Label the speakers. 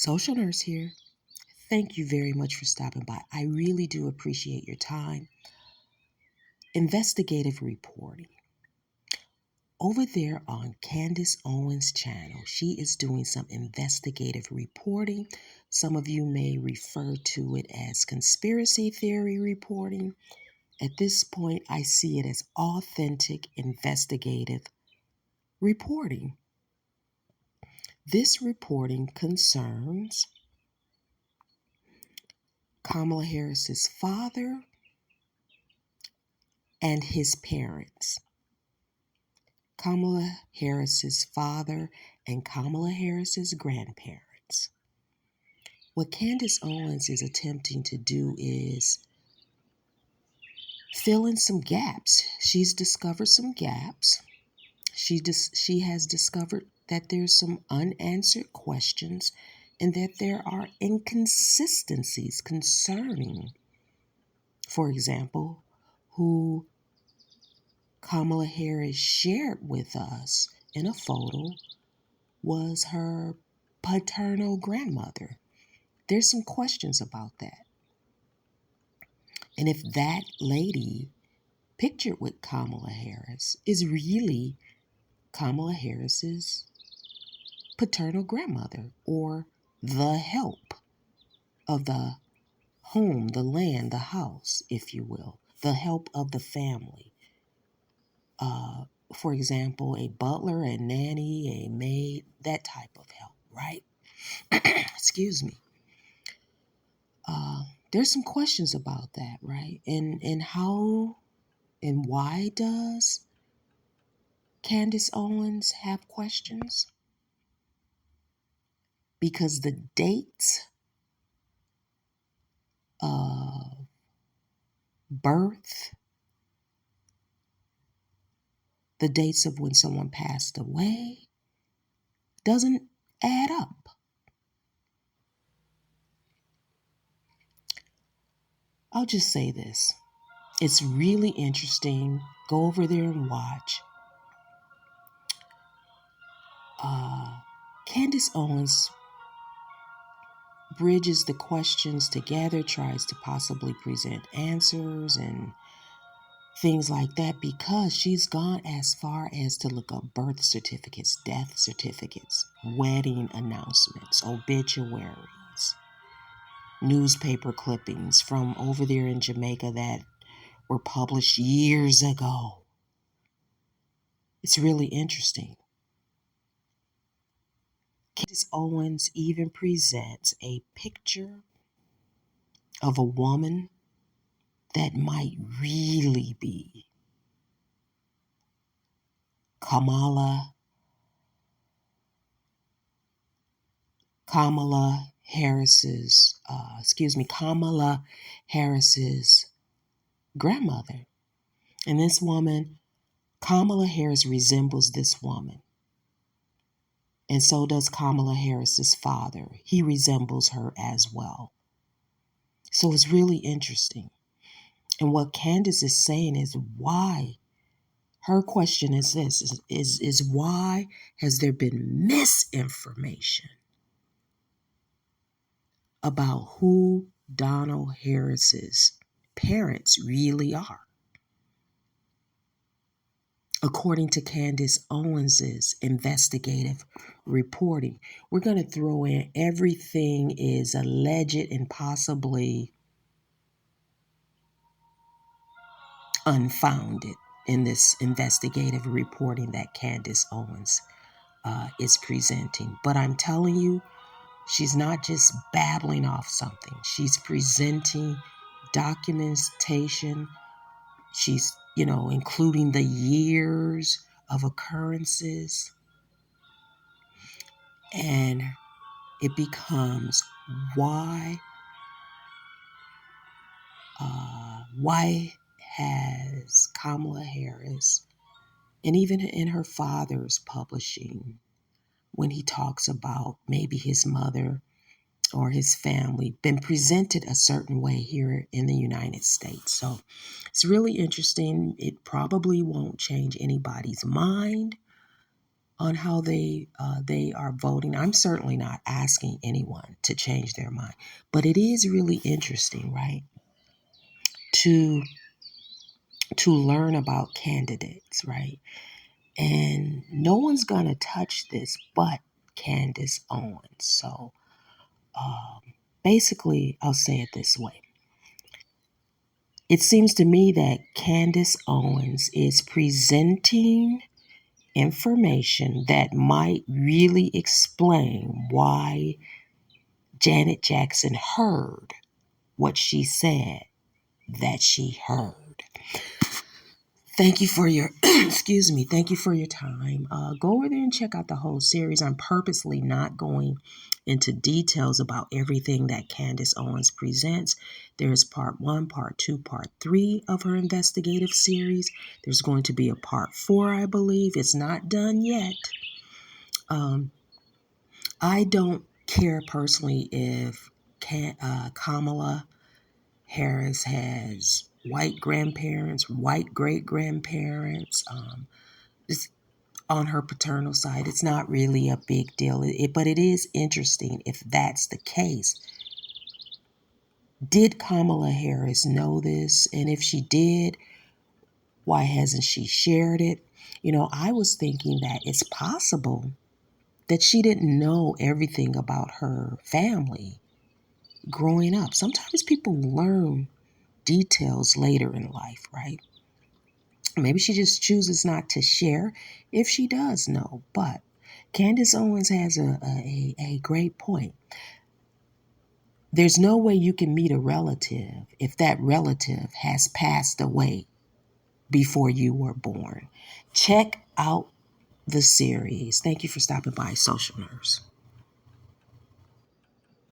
Speaker 1: Social Nurse here. Thank you very much for stopping by. I really do appreciate your time. Investigative reporting. Over there on Candace Owens' channel, she is doing some investigative reporting. Some of you may refer to it as conspiracy theory reporting. At this point, I see it as authentic investigative reporting. This reporting concerns Kamala Harris's father and his parents. Kamala Harris's father and Kamala Harris's grandparents. What Candace Owens is attempting to do is fill in some gaps. She's discovered some gaps. She has discovered that there's some unanswered questions and that there are inconsistencies concerning, for example, who Kamala Harris shared with us in a photo was her paternal grandmother. There's some questions about that. And if that lady pictured with Kamala Harris is really Kamala Harris's paternal grandmother, or the help of the home, the land, the house, if you will, the help of the family. For example, a butler, a nanny, a maid, that type of help, right? Excuse me. There's some questions about that, right? And how and why does Candace Owens have questions? Because the dates of birth, the dates of when someone passed away, doesn't add up. I'll just say this. It's really interesting. Go over there and watch. Candace Owens bridges the questions together, tries to possibly present answers and things like that, because she's gone as far as to look up birth certificates, death certificates, wedding announcements, obituaries, newspaper clippings from over there in Jamaica that were published years ago. It's really interesting. Candace Owens even presents a picture of a woman that might really be Kamala Harris's grandmother. And this woman, Kamala Harris, resembles this woman. And so does Kamala Harris's father. He resembles her as well. So it's really interesting. And what Candace is saying is why. Her question is this, is why has there been misinformation about who Donald Harris's parents really are? According to Candace Owens's investigative reporting, we're going to throw in everything is alleged and possibly unfounded in this investigative reporting that Candace Owens is presenting. But I'm telling you, she's not just babbling off something. She's presenting documentation. She's, including the years of occurrences. And it becomes why has Kamala Harris, and even in her father's publishing, when he talks about maybe his mother or his family, been presented a certain way here in the United States. So it's really interesting. It probably won't change anybody's mind, on how they are voting. I'm certainly not asking anyone to change their mind, but it is really interesting, right? To learn about candidates, right? And no one's gonna touch this but Candace Owens. So basically, I'll say it this way. It seems to me that Candace Owens is presenting information that might really explain why Janet Jackson heard what she said that she heard. Thank you for your, excuse me, thank you for your time. Go over there and check out the whole series. I'm purposely not going into details about everything that Candace Owens presents. There's part 1, part 2, part 3 of her investigative series. There's going to be a part 4, I believe. It's not done yet. Um, I don't care personally if Kamala Harris has white grandparents, white great grandparents. It's on her paternal side. It's not really a big deal, but it is interesting if that's the case. Did Kamala Harris know this? And if she did, why hasn't she shared it? I was thinking that it's possible that she didn't know everything about her family growing up. Sometimes people learn details later in life, right? Maybe she just chooses not to share if she does know. But Candace Owens has a great point. There's no way you can meet a relative if that relative has passed away before you were born. Check out the series. Thank you for stopping by, Social Nurse.